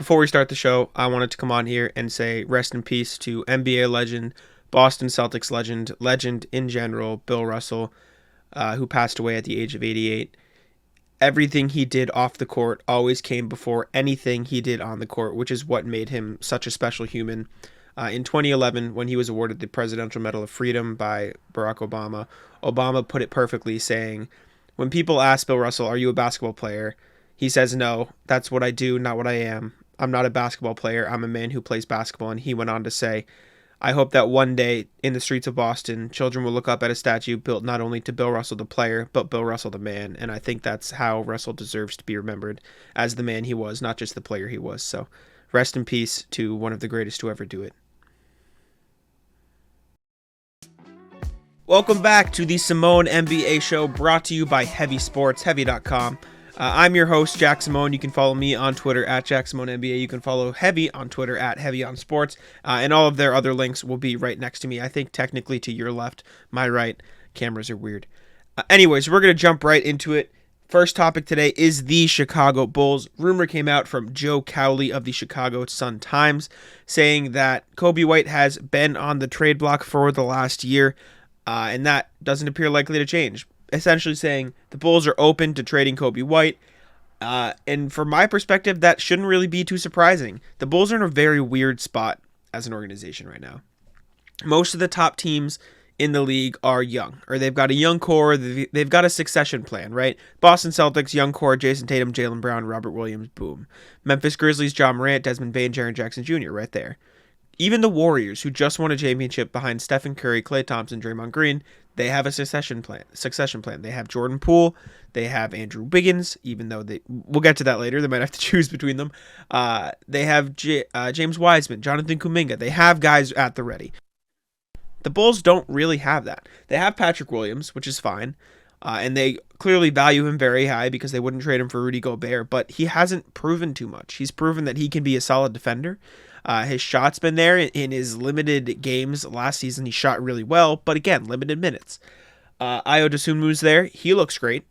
before we start the show, I wanted to come on here and say rest in peace to NBA legend, Boston Celtics legend in general, Bill Russell, who passed away at the age of 88. Everything he did off the court always came before anything he did on the court, which is what made him such a special human. In 2011, when he was awarded the Presidential Medal of Freedom by Barack Obama, Obama put it perfectly, saying, when people ask Bill Russell, "Are you a basketball player?" he says, "No, that's what I do, not what I am. I'm not a basketball player. I'm a man who plays basketball." And he went on to say, "I hope that one day in the streets of Boston, children will look up at a statue built not only to Bill Russell the player, but Bill Russell the man." And I think that's how Russell deserves to be remembered, as the man he was, not just the player he was. So rest in peace to one of the greatest to ever do it. Welcome back to the Simone NBA Show, brought to you by Heavy Sports, heavy.com. I'm your host, Jack Simone. You can follow me on Twitter at JackSimoneNBA. You can follow Heavy on Twitter at HeavyOnSports. And all of their other links will be right next to me. I think technically to your left, my right. Cameras are weird. Anyways, we're going to jump right into it. First topic today is the Chicago Bulls. Rumor came out from Joe Cowley of the Chicago Sun-Times saying that Coby White has been on the trade block for the last year. And that doesn't appear likely to change. Essentially saying the Bulls are open to trading Coby White. And from my perspective, that shouldn't really be too surprising. The Bulls are in a very weird spot as an organization right now. Most of the top teams in the league are young, or they've got a young core. They've got a succession plan, right? Boston Celtics, young core, Jason Tatum, Jaylen Brown, Robert Williams, boom. Memphis Grizzlies, John Morant, Desmond Bane, Jaren Jackson Jr., right there. Even the Warriors, who just won a championship behind Stephen Curry, Klay Thompson, Draymond Green, they have a succession plan. They have Jordan Poole. They have Andrew Wiggins, even though we'll get to that later. They might have to choose between them. They have James Wiseman, Jonathan Kuminga. They have guys at the ready. The Bulls don't really have that. They have Patrick Williams, which is fine. And they clearly value him very high because they wouldn't trade him for Rudy Gobert. But he hasn't proven too much. He's proven that he can be a solid defender. His shot's been there in his limited games last season. He shot really well, but again, limited minutes. Ayo Dosunmu's there. He looks great.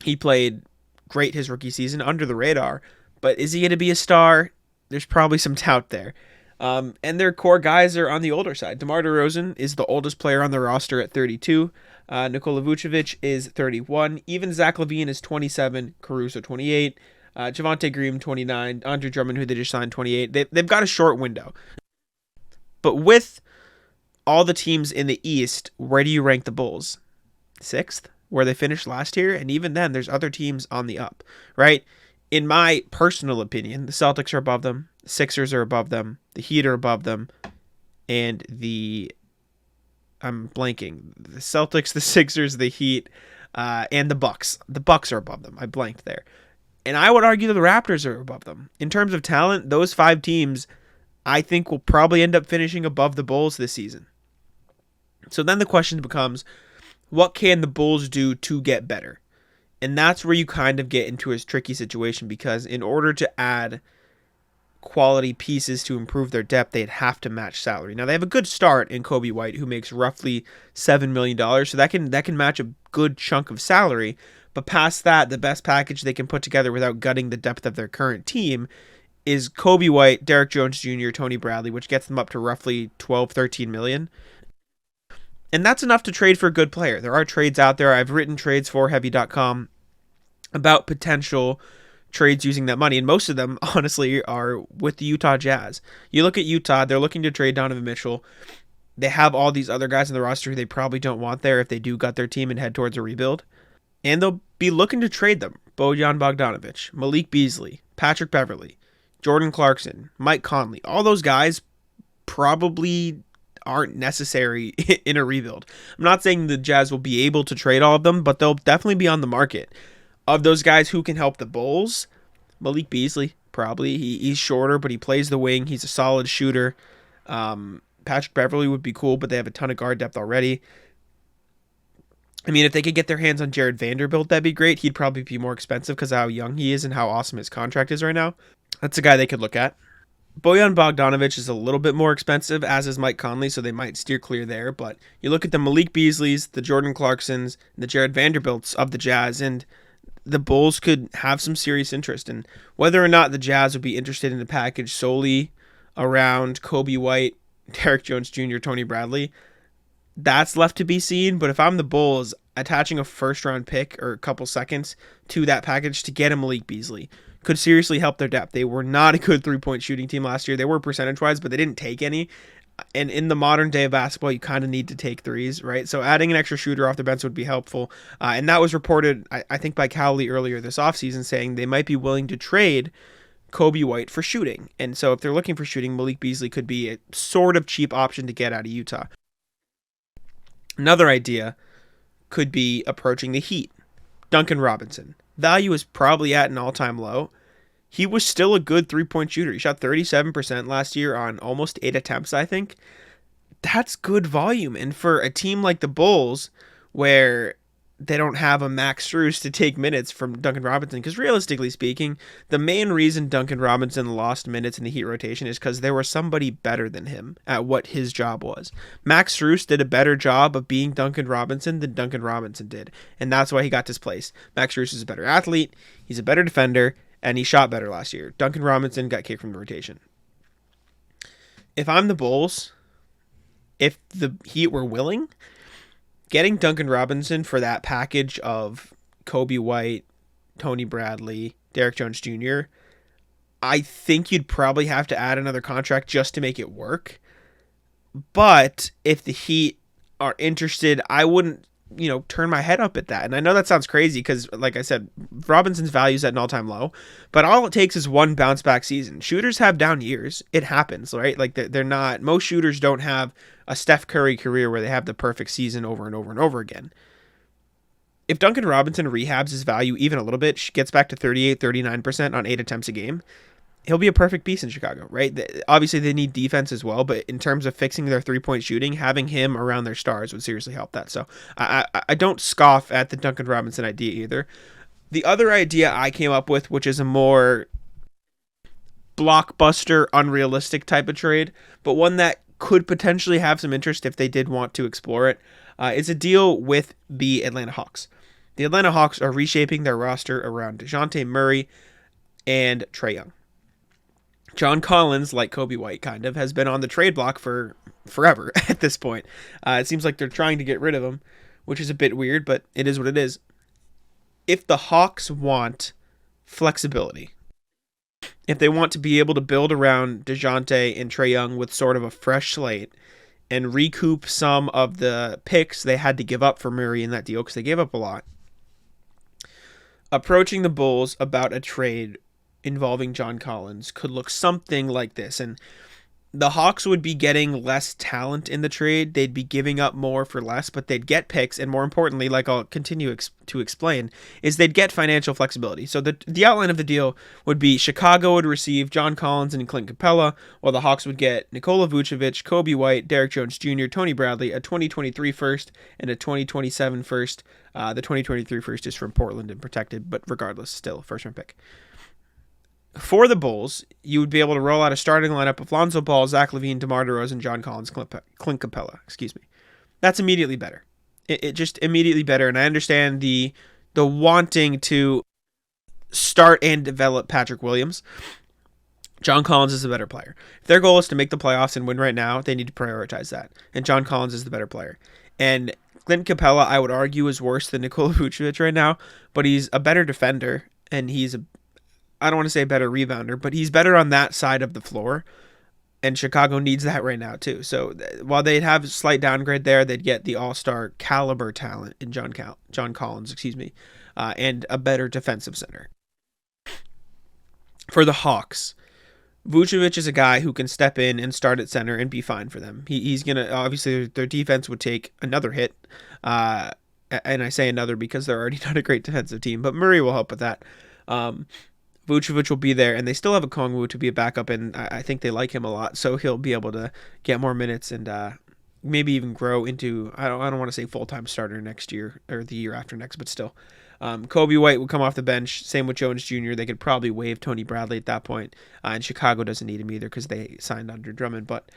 He played great his rookie season under the radar, but is he going to be a star? There's probably some doubt there. And their core guys are on the older side. DeMar DeRozan is the oldest player on the roster at 32. Nikola Vucevic is 31. Even Zach LaVine is 27. Caruso 28. Javonte Green, 29. Andre Drummond, who they just signed, 28. They've got a short window. But with all the teams in the East, where do you rank the Bulls? 6th, where they finished last year? And even then, there's other teams on the up, right? In my personal opinion, the Celtics are above them. The Sixers are above them. The Heat are above them. And I'm blanking. The Celtics, the Sixers, the Heat, and the Bucks. The Bucks are above them. I blanked there. And I would argue that the Raptors are above them. In terms of talent, those 5 teams, I think, will probably end up finishing above the Bulls this season. So then the question becomes, what can the Bulls do to get better? And that's where you kind of get into a tricky situation, because in order to add quality pieces to improve their depth, they'd have to match salary. Now, they have a good start in Coby White, who makes roughly $7 million, so that can match a good chunk of salary. But past that, the best package they can put together without gutting the depth of their current team is Coby White, Derrick Jones Jr., Tony Bradley, which gets them up to roughly 12, 13 million. And that's enough to trade for a good player. There are trades out there. I've written trades for heavy.com about potential trades using that money, and most of them, honestly, are with the Utah Jazz. You look at Utah, they're looking to trade Donovan Mitchell. They have all these other guys in the roster who they probably don't want there if they do gut their team and head towards a rebuild. And they'll be looking to trade them. Bojan Bogdanovic, Malik Beasley, Patrick Beverley, Jordan Clarkson, Mike Conley. All those guys probably aren't necessary in a rebuild. I'm not saying the Jazz will be able to trade all of them, but they'll definitely be on the market. Of those guys who can help the Bulls, Malik Beasley, probably. He's shorter, but he plays the wing. He's a solid shooter. Patrick Beverley would be cool, but they have a ton of guard depth already. I mean, if they could get their hands on Jared Vanderbilt, that'd be great. He'd probably be more expensive because of how young he is and how awesome his contract is right now. That's a guy they could look at. Bojan Bogdanovic is a little bit more expensive, as is Mike Conley, so they might steer clear there. But you look at the Malik Beasleys, the Jordan Clarksons, the Jared Vanderbilts of the Jazz, and the Bulls could have some serious interest. And whether or not the Jazz would be interested in a package solely around Kobe White, Derek Jones Jr., Tony Bradley, that's left to be seen. But if I'm the Bulls, attaching a first-round pick or a couple seconds to that package to get a Malik Beasley could seriously help their depth. They were not a good three-point shooting team last year. They were percentage-wise, but they didn't take any. And in the modern day of basketball, you kind of need to take threes, right? So adding an extra shooter off the bench would be helpful. And that was reported, I think, by Cowley earlier this offseason, saying they might be willing to trade Kobe White for shooting. And so if they're looking for shooting, Malik Beasley could be a sort of cheap option to get out of Utah. Another idea could be approaching the Heat. Duncan Robinson. Value is probably at an all-time low. He was still a good three-point shooter. He shot 37% last year on almost 8 attempts, I think. That's good volume. And for a team like the Bulls, where they don't have a Max Strus to take minutes from Duncan Robinson, because realistically speaking, the main reason Duncan Robinson lost minutes in the Heat rotation is because there was somebody better than him at what his job was. Max Strus did a better job of being Duncan Robinson than Duncan Robinson did, and that's why he got displaced. Max Strus is a better athlete, he's a better defender, and he shot better last year. Duncan Robinson got kicked from the rotation. If I'm the Bulls, if the Heat were willing, getting Duncan Robinson for that package of Kobe White, Tony Bradley, Derek Jones Jr., I think you'd probably have to add another contract just to make it work. But if the Heat are interested, I wouldn't, turn my head up at that. And I know that sounds crazy because, like I said, Robinson's value is at an all-time low. But all it takes is one bounce-back season. Shooters have down years. It happens, right? Like, they're not... Most shooters don't have a Steph Curry career where they have the perfect season over and over and over again. If Duncan Robinson rehabs his value even a little bit, gets back to 38, 39% on 8 attempts a game, he'll be a perfect piece in Chicago, right? Obviously, they need defense as well, but in terms of fixing their three-point shooting, having him around their stars would seriously help that. So I don't scoff at the Duncan Robinson idea either. The other idea I came up with, which is a more blockbuster, unrealistic type of trade, but one that could potentially have some interest if they did want to explore it, is a deal with the Atlanta Hawks. The Atlanta Hawks are reshaping their roster around DeJounte Murray and Trae Young. John Collins, like Kobe White kind of, has been on the trade block for forever at this point. It seems like they're trying to get rid of him, which is a bit weird, but it is what it is. If the Hawks want flexibility, if they want to be able to build around DeJounte and Trae Young with sort of a fresh slate and recoup some of the picks they had to give up for Murray in that deal because they gave up a lot, approaching the Bulls about a trade involving John Collins could look something like this. And the Hawks would be getting less talent in the trade. They'd be giving up more for less, but they'd get picks. And more importantly, like I'll continue to explain, is they'd get financial flexibility. So the outline of the deal would be Chicago would receive John Collins and Clint Capella, while the Hawks would get Nikola Vucevic, Kobe White, Derek Jones Jr., Tony Bradley, a 2023 first, and a 2027 first. The 2023 first is from Portland and protected, but regardless, still a first-round pick. For the Bulls, you would be able to roll out a starting lineup of Lonzo Ball, Zach LaVine, DeMar DeRozan, John Collins, Clint Capella. That's immediately better. It just immediately better, and I understand the wanting to start and develop Patrick Williams. John Collins is a better player. If their goal is to make the playoffs and win right now, they need to prioritize that, and John Collins is the better player. And Clint Capella, I would argue, is worse than Nikola Vucevic right now, but he's a better defender, and I don't want to say better rebounder, but he's better on that side of the floor, and Chicago needs that right now too. So while they'd have a slight downgrade there, they'd get the all-star caliber talent in John Collins, and a better defensive center. For the Hawks, Vucevic is a guy who can step in and start at center and be fine for them. He's going to, obviously, their defense would take another hit, and I say another because they're already not a great defensive team, but Murray will help with that. Vucevic will be there, and they still have a Kongwu to be a backup, and I think they like him a lot, so he'll be able to get more minutes and maybe even grow into, I don't want to say full-time starter next year, or the year after next, but still. Kobe White would come off the bench, same with Jones Jr. They could probably waive Tony Bradley at that point, and Chicago doesn't need him either because they signed under Drummond, but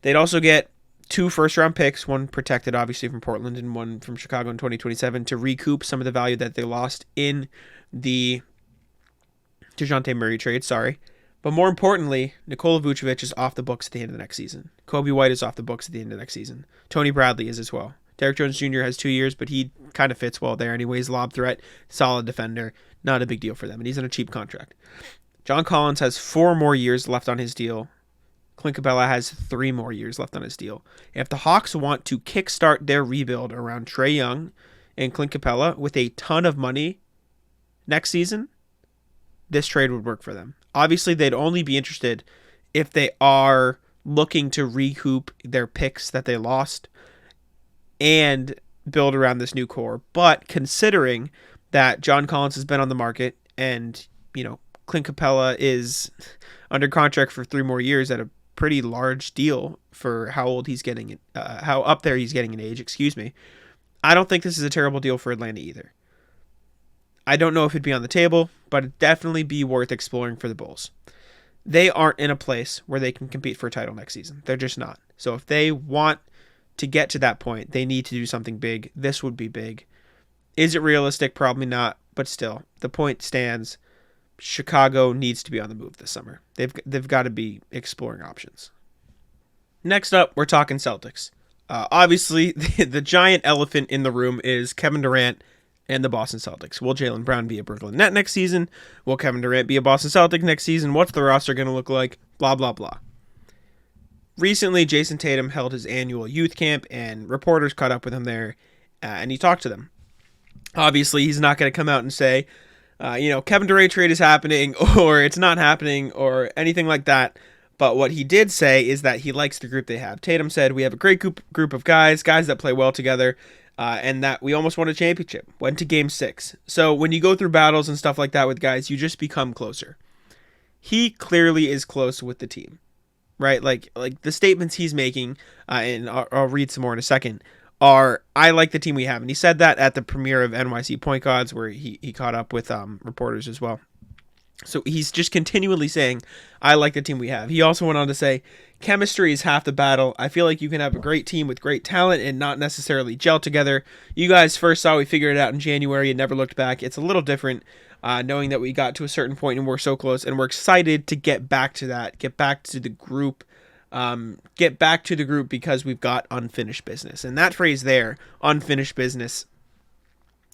they'd also get 2 first-round picks, one protected obviously from Portland and one from Chicago in 2027 to recoup some of the value that they lost in the DeJounte Murray trade, But more importantly, Nikola Vucevic is off the books at the end of the next season. Kobe White is off the books at the end of next season. Tony Bradley is as well. Derrick Jones Jr. has 2 years, but he kind of fits well there anyways. Lob threat, solid defender, not a big deal for them, and he's on a cheap contract. John Collins has 4 more years left on his deal. Clint Capella has 3 more years left on his deal. If the Hawks want to kickstart their rebuild around Trae Young and Clint Capella with a ton of money next season, this trade would work for them. Obviously, they'd only be interested if they are looking to recoup their picks that they lost and build around this new core. But considering that John Collins has been on the market and, Clint Capella is under contract for 3 more years at a pretty large deal for how old he's getting, how up there he's getting in age, I don't think this is a terrible deal for Atlanta either. I don't know if it'd be on the table, but it'd definitely be worth exploring for the Bulls. They aren't in a place where they can compete for a title next season. They're just not. So if they want to get to that point, they need to do something big. This would be big. Is it realistic? Probably not, but still, the point stands. Chicago needs to be on the move this summer. They've got to be exploring options. Next up, we're talking Celtics. Obviously, the giant elephant in the room is Kevin Durant and the Boston Celtics. Will Jaylen Brown be a Brooklyn Net next season? Will Kevin Durant be a Boston Celtic next season? What's the roster going to look like? Blah, blah, blah. Recently, Jason Tatum held his annual youth camp, and reporters caught up with him there, and he talked to them. Obviously, he's not going to come out and say, Kevin Durant trade is happening, or it's not happening, or anything like that. But what he did say is that he likes the group they have. Tatum said, we have a great group of guys that play well together, and that we almost won a championship, went to game 6. So when you go through battles and stuff like that with guys, you just become closer. He clearly is close with the team, right? Like the statements he's making, and I'll read some more in a second, are, I like the team we have. And he said that at the premiere of NYC Point Guards, where he caught up with reporters as well. So he's just continually saying, I like the team we have. He also went on to say, chemistry is half the battle. I feel like you can have a great team with great talent and not necessarily gel together. You guys first saw we figured it out in January and never looked back. It's a little different knowing that we got to a certain point and we're so close, and we're excited to get back to that, get back to the group because we've got unfinished business. And that phrase there, unfinished business,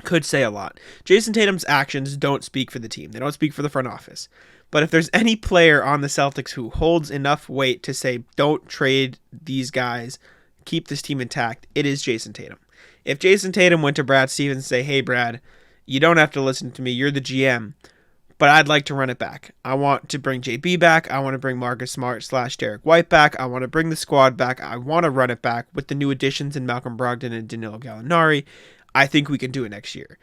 could say a lot. Jason Tatum's actions don't speak for the team. They don't speak for the front office. But if there's any player on the Celtics who holds enough weight to say, don't trade these guys, keep this team intact, it is Jason Tatum. If Jason Tatum went to Brad Stevens and say, hey, Brad, you don't have to listen to me. You're the GM, but I'd like to run it back. I want to bring JB back. I want to bring Marcus Smart / Derek White back. I want to bring the squad back. I want to run it back with the new additions in Malcolm Brogdon and Danilo Gallinari. I think we can do it next year.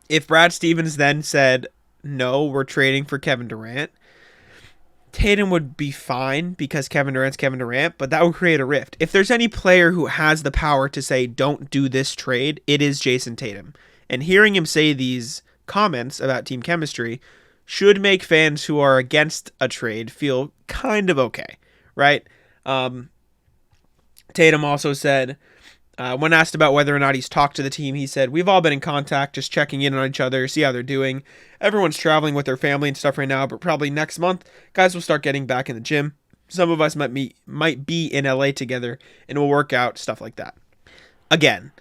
If Brad Stevens then said, no, we're trading for Kevin Durant, Tatum would be fine because Kevin Durant's Kevin Durant, but that would create a rift. If there's any player who has the power to say, don't do this trade, it is Jason Tatum. And hearing him say these comments about team chemistry should make fans who are against a trade feel kind of okay, right? Tatum also said, when asked about whether or not he's talked to the team, he said, we've all been in contact, just checking in on each other, see how they're doing. Everyone's traveling with their family and stuff right now, but probably next month, guys will start getting back in the gym. Some of us might be in LA together, and we'll work out, stuff like that. Again,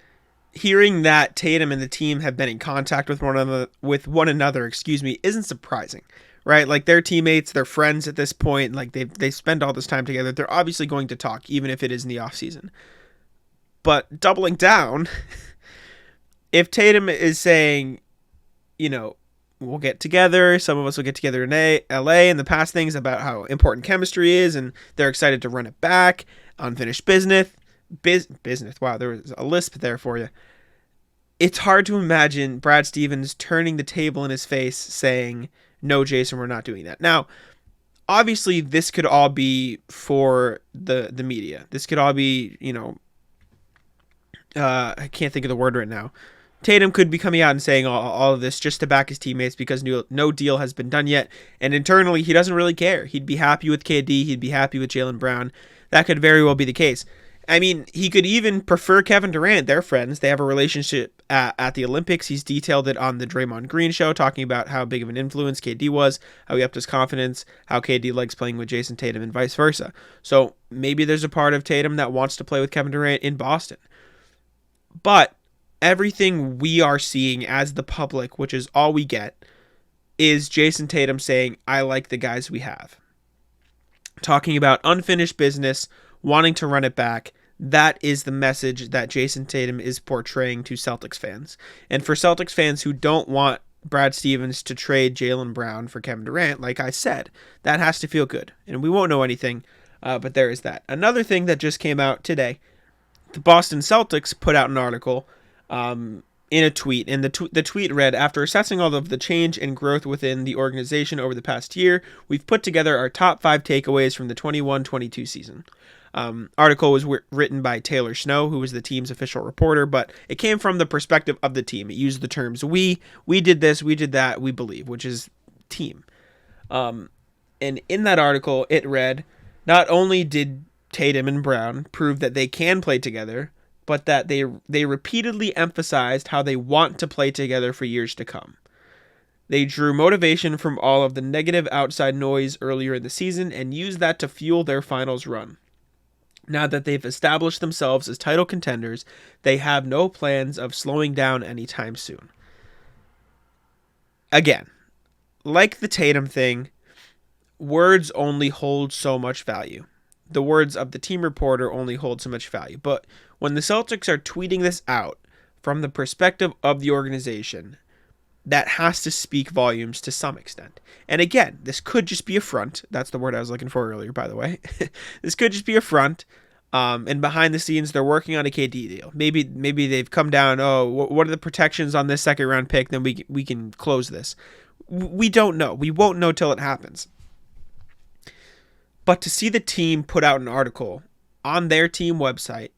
hearing that Tatum and the team have been in contact with one another, isn't surprising, right? Like, they're teammates, they're friends at this point, like they spend all this time together. They're obviously going to talk, even if it is in the offseason. But doubling down, if Tatum is saying, we'll get together, some of us will get together in LA, and the past things about how important chemistry is, and they're excited to run it back, unfinished business, wow, there was a lisp there for you. It's hard to imagine Brad Stevens turning the table in his face saying, no, Jason, we're not doing that. Now, obviously, this could all be for the media. This could all be, I can't think of the word right now. Tatum could be coming out and saying all of this just to back his teammates because no deal has been done yet. And internally, he doesn't really care. He'd be happy with KD. He'd be happy with Jaylen Brown. That could very well be the case. I mean, he could even prefer Kevin Durant. They're friends. They have a relationship at the Olympics. He's detailed it on the Draymond Green show, talking about how big of an influence KD was, how he upped his confidence, how KD likes playing with Jason Tatum, and vice versa. So maybe there's a part of Tatum that wants to play with Kevin Durant in Boston. But everything we are seeing as the public, which is all we get, is Jason Tatum saying, I like the guys we have. Talking about unfinished business, wanting to run it back. That is the message that Jason Tatum is portraying to Celtics fans. And for Celtics fans who don't want Brad Stevens to trade Jaylen Brown for Kevin Durant, like I said, that has to feel good. And we won't know anything, but there is that. Another thing that just came out today, the Boston Celtics put out an article in a tweet, and the tweet read, after assessing all of the change and growth within the organization over the past year, we've put together our top 5 takeaways from the 21-22 season. Article was written by Taylor Snow, who was the team's official reporter, but it came from the perspective of the team. It used the terms we did this, we did that, we believe, which is team. And in that article, it read, not only did Tatum and Brown prove that they can play together, but that they repeatedly emphasized how they want to play together for years to come. They drew motivation from all of the negative outside noise earlier in the season and used that to fuel their finals run. Now that they've established themselves as title contenders, they have no plans of slowing down anytime soon. Again, like the Tatum thing, words only hold so much value. The words of the team reporter only hold so much value. But when the Celtics are tweeting this out from the perspective of the organization, that has to speak volumes to some extent. And again, this could just be a front. That's the word I was looking for earlier, by the way. This could just be a front. And behind the scenes, they're working on a KD deal. Maybe they've come down, what are the protections on this second round pick? Then we can close this. We don't know. We won't know till it happens. But to see the team put out an article on their team website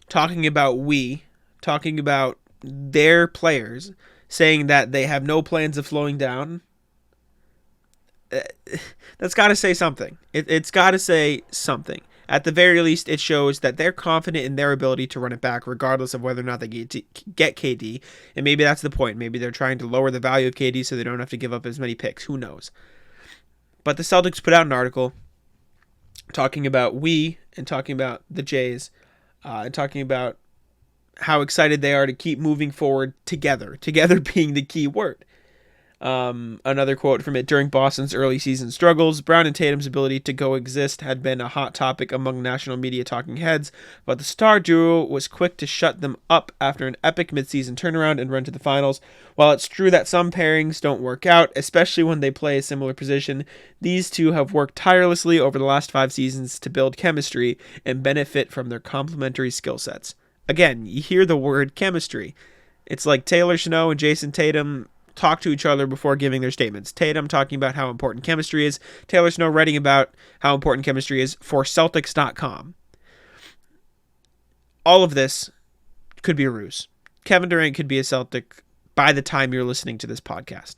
talking about their players, saying that they have no plans of slowing down, that's got to say something. It's got to say something. At the very least, it shows that they're confident in their ability to run it back, regardless of whether or not they get KD. And maybe that's the point. Maybe they're trying to lower the value of KD so they don't have to give up as many picks. Who knows? But the Celtics put out an article talking about and talking about the Jays, and talking about how excited they are to keep moving forward together being the key word. Another quote from it, during Boston's early season struggles, Brown and Tatum's ability to coexist had been a hot topic among national media talking heads, but the star duo was quick to shut them up after an epic midseason turnaround and run to the finals. While it's true that some pairings don't work out, especially when they play a similar position, these two have worked tirelessly over the last 5 seasons to build chemistry and benefit from their complementary skill sets. Again, you hear the word chemistry. It's like Taylor Snow and Jason Tatum talk to each other before giving their statements. Tatum talking about how important chemistry is. Taylor Snow writing about how important chemistry is for Celtics.com. All of this could be a ruse. Kevin Durant could be a Celtic by the time you're listening to this podcast.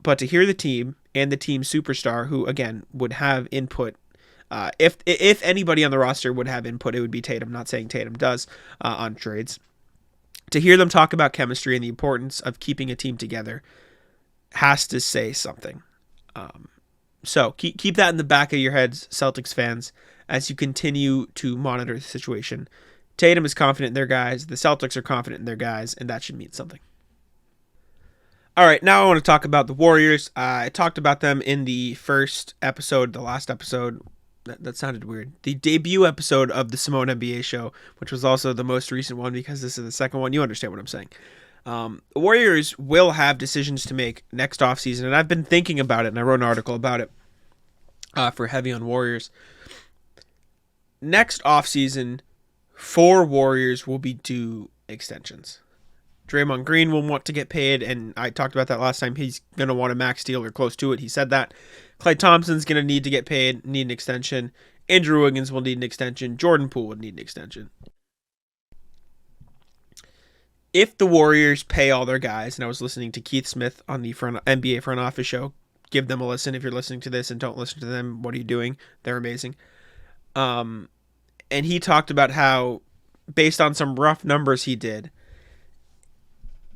But to hear the team and the team superstar, who again would have input, if anybody on the roster would have input, it would be Tatum. Not saying Tatum does on trades. To hear them talk about chemistry and the importance of keeping a team together has to say something. So keep that in the back of your heads, Celtics fans, as you continue to monitor the situation. Tatum is confident in their guys. The Celtics are confident in their guys, and that should mean something. All right, now I want to talk about the Warriors. I talked about them in the first episode, the last episode. That sounded weird. The debut episode of the Simone NBA Show, which was also the most recent one because this is the second one. You understand what I'm saying. The Warriors will have decisions to make next offseason, and I've been thinking about it, and I wrote an article about it for Heavy on Warriors. Next offseason, 4 Warriors will be due extensions. Draymond Green will want to get paid, and I talked about that last time. He's going to want a max deal or close to it. He said that. Klay Thompson's going to need to get paid, need an extension. Andrew Wiggins will need an extension. Jordan Poole would need an extension. If the Warriors pay all their guys, and I was listening to Keith Smith on the NBA Front Office Show, give them a listen if you're listening to this and don't listen to them. What are you doing? They're amazing. And he talked about how, based on some rough numbers he did,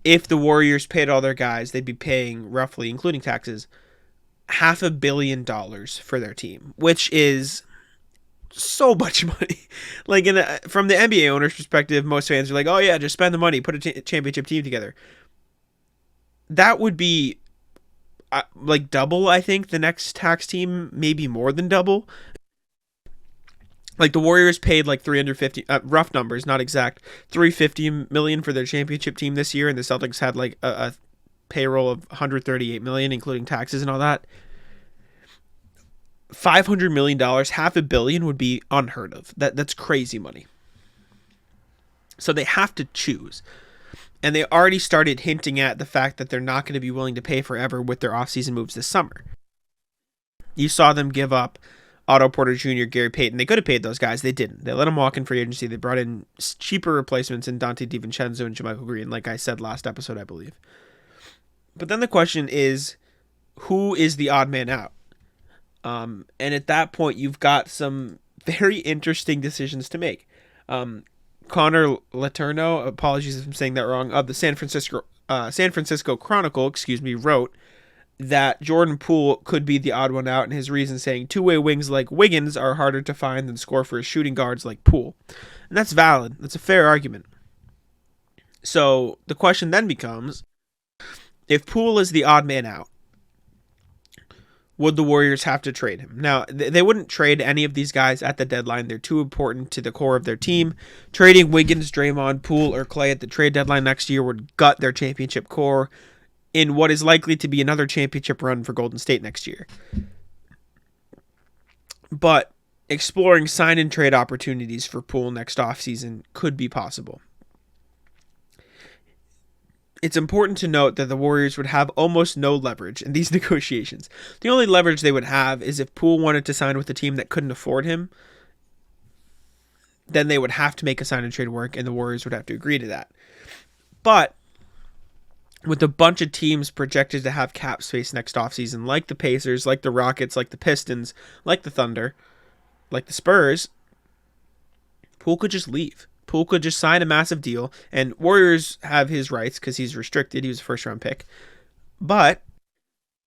if the Warriors paid all their guys, they'd be paying roughly, including taxes, $500 million for their team, which is so much money. Like, from the NBA owner's perspective, most fans are like, oh yeah, just spend the money, put a championship team together. That would be like double, I think, the next tax team, maybe more than double. Like, the Warriors paid like 350, rough numbers, not exact, 350 million for their championship team this year, and the Celtics had like a payroll of 138 million, including taxes and all that. $500 million, $500 million would be unheard of. That's crazy money. So they have to choose. And they already started hinting at the fact that they're not going to be willing to pay forever with their offseason moves this summer. You saw them give up Otto Porter Jr., Gary Payton. They could have paid those guys. They didn't. They let them walk in free agency. They brought in cheaper replacements in Dante DiVincenzo and JaMychal Green, like I said last episode, I believe. But then the question is, who is the odd man out? And at that point, you've got some very interesting decisions to make. Connor Letourneau, apologies if I'm saying that wrong, of the San Francisco Chronicle, wrote that Jordan Poole could be the odd one out, and his reason saying two-way wings like Wiggins are harder to find than score for shooting guards like Poole. And that's valid. That's a fair argument. So the question then becomes, if Poole is the odd man out, would the Warriors have to trade him? Now, they wouldn't trade any of these guys at the deadline. They're too important to the core of their team. Trading Wiggins, Draymond, Poole, or Klay at the trade deadline next year would gut their championship core in what is likely to be another championship run for Golden State next year. But exploring sign and trade opportunities for Poole next offseason could be possible. It's important to note that the Warriors would have almost no leverage in these negotiations. The only leverage they would have is if Poole wanted to sign with a team that couldn't afford him, then they would have to make a sign and trade work, and the Warriors would have to agree to that. But with a bunch of teams projected to have cap space next offseason, like the Pacers, like the Rockets, like the Pistons, like the Thunder, like the Spurs, Poole could just leave. Poole could just sign a massive deal, and Warriors have his rights because he's restricted. He was a first-round pick. But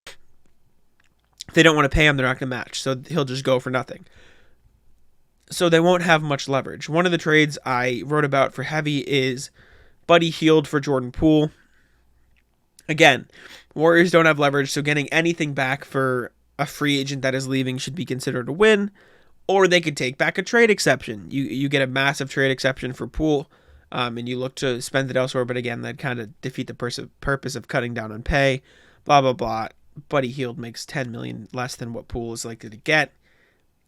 if they don't want to pay him, they're not going to match, so he'll just go for nothing. So they won't have much leverage. One of the trades I wrote about for Heavy is Buddy Hield for Jordan Poole. Again, Warriors don't have leverage, so getting anything back for a free agent that is leaving should be considered a win. Or they could take back a trade exception. You get a massive trade exception for Poole, and you look to spend it elsewhere. But again, that kind of defeat the purpose of cutting down on pay. Blah blah blah. Buddy Hield makes $10 million less than what Poole is likely to get.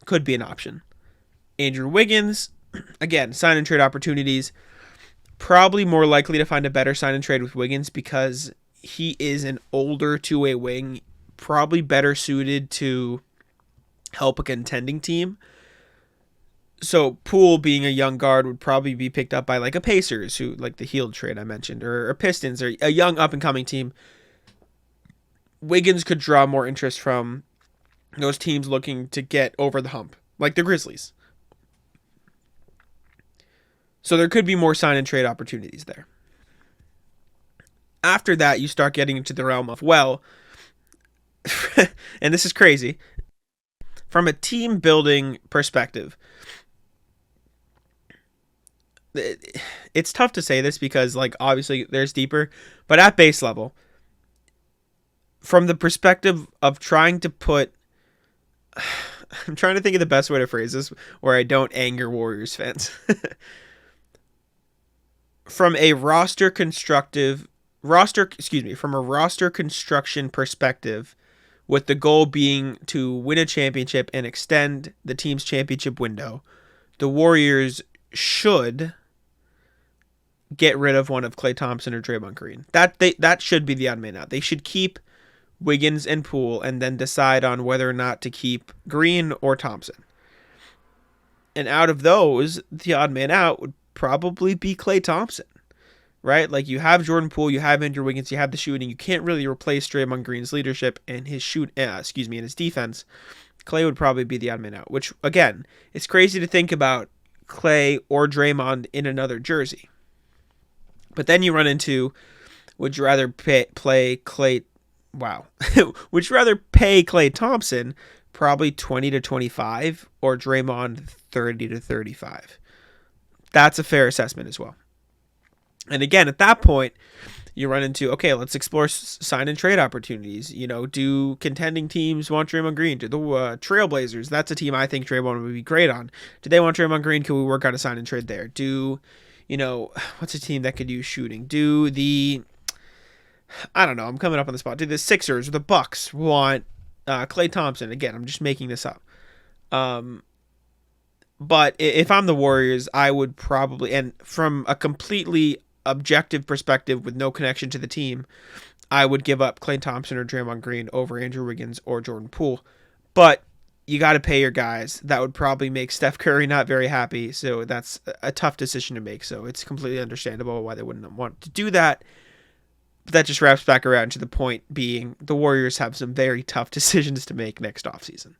Could be an option. Andrew Wiggins, again, sign and trade opportunities. Probably more likely to find a better sign and trade with Wiggins because he is an older two-way wing, probably better suited to help a contending team. So Poole, being a young guard, would probably be picked up by like a Pacers, who like the Hield trade I mentioned, or Pistons, or a young up-and-coming team. Wiggins could draw more interest from those teams looking to get over the hump, like the Grizzlies. So there could be more sign and trade opportunities there. After that, you start getting into the realm of, well, and this is crazy, from a team building perspective, it's tough to say this because, like, obviously there's deeper, but at base level, from the perspective of trying to put, I'm trying to think of the best way to phrase this where I don't anger Warriors fans. From a roster construction perspective, with the goal being to win a championship and extend the team's championship window, the Warriors should get rid of one of Klay Thompson or Draymond Green. That should be the odd man out. They should keep Wiggins and Poole and then decide on whether or not to keep Green or Thompson. And out of those, the odd man out would probably be Klay Thompson, right? Like, you have Jordan Poole, you have Andrew Wiggins, you have the shooting. You can't really replace Draymond Green's leadership and his and his defense. Klay would probably be the odd man out, which, again, it's crazy to think about Klay or Draymond in another jersey. But then you run into, would you rather play Klay? Wow. Would you rather pay Klay Thompson probably 20 to 25 or Draymond 30 to 35? That's a fair assessment as well. And again, at that point, you run into, okay, let's explore sign and trade opportunities. Do contending teams want Draymond Green? Do the Trailblazers, that's a team I think Draymond would be great on. Do they want Draymond Green? Can we work out a sign and trade there? What's a team that could use shooting? I don't know, I'm coming up on the spot. Do the Sixers or the Bucks want Klay Thompson? Again, I'm just making this up. But if I'm the Warriors, I would probably, and from a completely objective perspective with no connection to the team, I would give up Klay Thompson or Draymond Green over Andrew Wiggins or Jordan Poole. But you got to pay your guys. That would probably make Steph Curry not very happy. So that's a tough decision to make. So it's completely understandable why they wouldn't want to do that. But that just wraps back around to the point being the Warriors have some very tough decisions to make next offseason.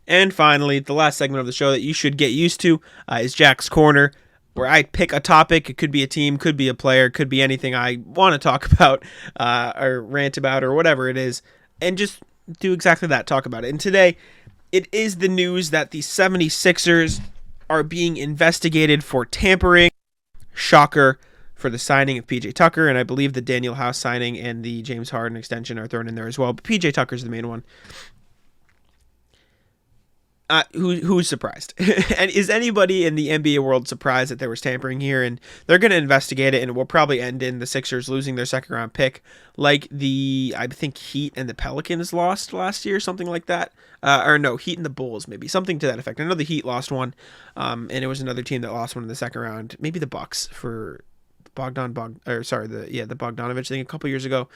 And finally, the last segment of the show that you should get used to is Jack's Corner, where I pick a topic. It could be a team, could be a player, could be anything I want to talk about or rant about or whatever it is, and just do exactly that, talk about it. And today, it is the news that the 76ers are being investigated for tampering. Shocker for the signing of PJ Tucker, and I believe the Daniel House signing and the James Harden extension are thrown in there as well, but PJ Tucker's the main one. Who's surprised? And is anybody in the NBA world surprised that there was tampering here? And they're going to investigate it, and it will probably end in the Sixers losing their second round pick, like I think Heat and the Pelicans lost last year, something like that. Heat and the Bulls, maybe something to that effect. I know the Heat lost one, and it was another team that lost one in the second round. Maybe the Bucks for the Bogdanovich thing a couple years ago.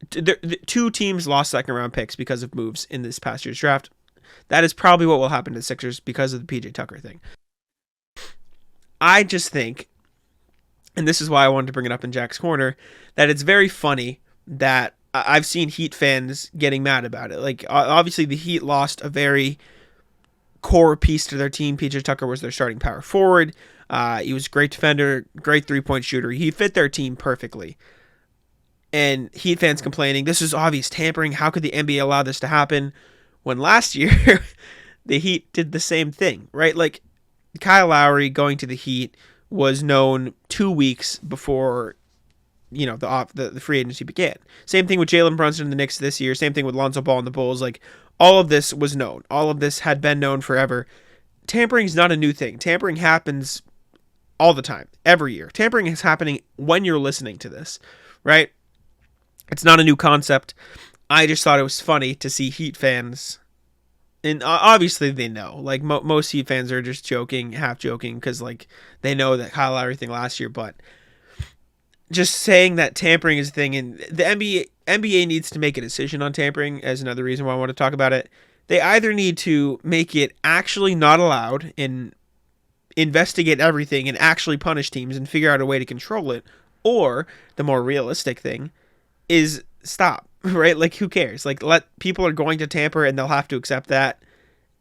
The two teams lost second round picks because of moves in this past year's draft. That is probably what will happen to the Sixers because of the PJ Tucker thing. I just think, and this is why I wanted to bring it up in Jack's Corner, that it's very funny that I've seen Heat fans getting mad about it. Like, obviously the Heat lost a very core piece to their team. PJ Tucker was their starting power forward. He was a great defender, great three-point shooter. He fit their team perfectly. And Heat fans complaining, this is obvious tampering. How could the NBA allow this to happen? When last year, the Heat did the same thing, right? Like, Kyle Lowry going to the Heat was known 2 weeks before, the free agency began. Same thing with Jalen Brunson in the Knicks this year. Same thing with Lonzo Ball and the Bulls. Like, all of this was known. All of this had been known forever. Tampering is not a new thing. Tampering happens all the time, every year. Tampering is happening when you're listening to this, right? It's not a new concept. I just thought it was funny to see Heat fans, and obviously they know, like most Heat fans are just joking, half joking, because like they know that Kyle Lowry thing last year, but just saying that tampering is a thing, and the NBA needs to make a decision on tampering as another reason why I want to talk about it. They either need to make it actually not allowed and investigate everything and actually punish teams and figure out a way to control it, or the more realistic thing is stop. Right? Like, who cares? Like, people are going to tamper and they'll have to accept that,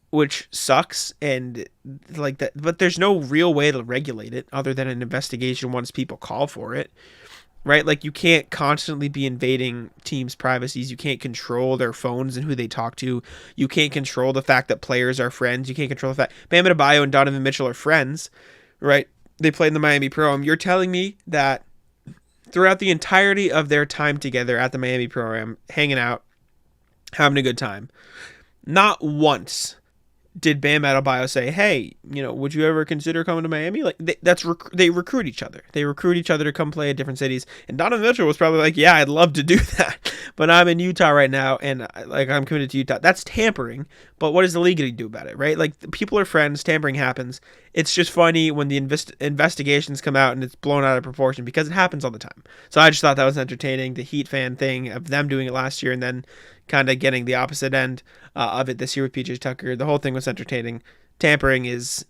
which sucks. And like that, but there's no real way to regulate it other than an investigation once people call for it. Right? Like, you can't constantly be invading teams' privacies. You can't control their phones and who they talk to. You can't control the fact that players are friends. You can't control the fact Bam Adebayo and Donovan Mitchell are friends. Right? They played in the Miami Pro-Am. You're telling me that throughout the entirety of their time together at the Miami Pro-Am, hanging out, having a good time, not once did Bam Adebayo say, hey, would you ever consider coming to Miami? Like, they recruit each other. They recruit each other to come play at different cities. And Donovan Mitchell was probably like, yeah, I'd love to do that, but I'm in Utah right now, and I'm committed to Utah. That's tampering, but what does the league going to do about it, right? Like, people are friends, tampering happens. It's just funny when the investigations come out and it's blown out of proportion because it happens all the time. So I just thought that was entertaining, the Heat fan thing of them doing it last year and then kind of getting the opposite end of it this year with PJ Tucker. The whole thing was entertaining. Tampering is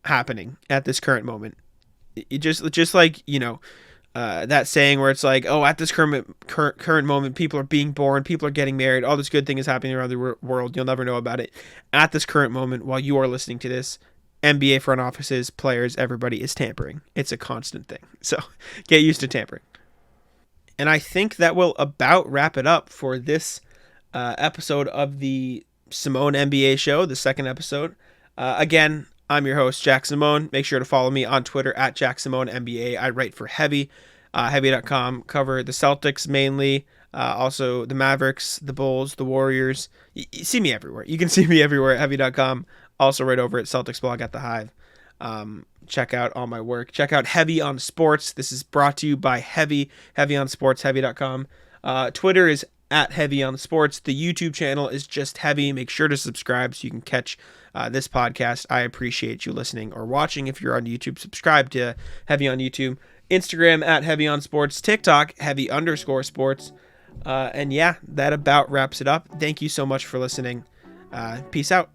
happening at this current moment. It just like, that saying where it's like, oh, at this current moment, people are being born, people are getting married, all this good thing is happening around the world. You'll never know about it. At this current moment, while you are listening to this, NBA front offices, players, everybody is tampering. It's a constant thing. So get used to tampering. And I think that will about wrap it up for this episode of the Simone NBA Show, the second episode. Again, I'm your host, Jack Simone. Make sure to follow me on Twitter at Jack Simone NBA. I write for Heavy, Heavy.com, cover the Celtics mainly, also the Mavericks, the Bulls, the Warriors. You see me everywhere. You can see me everywhere at Heavy.com. Also right over at Celtics blog at the Hive. Check out all my work. Check out Heavy on Sports. This is brought to you by Heavy on Sports, Heavy.com. Twitter is at Heavy on Sports. The YouTube channel is just Heavy. Make sure to subscribe so you can catch this podcast. I appreciate you listening or watching. If you're on YouTube, subscribe to Heavy on YouTube. Instagram at Heavy on Sports. TikTok, Heavy_sports. And yeah, that about wraps it up. Thank you so much for listening. Peace out.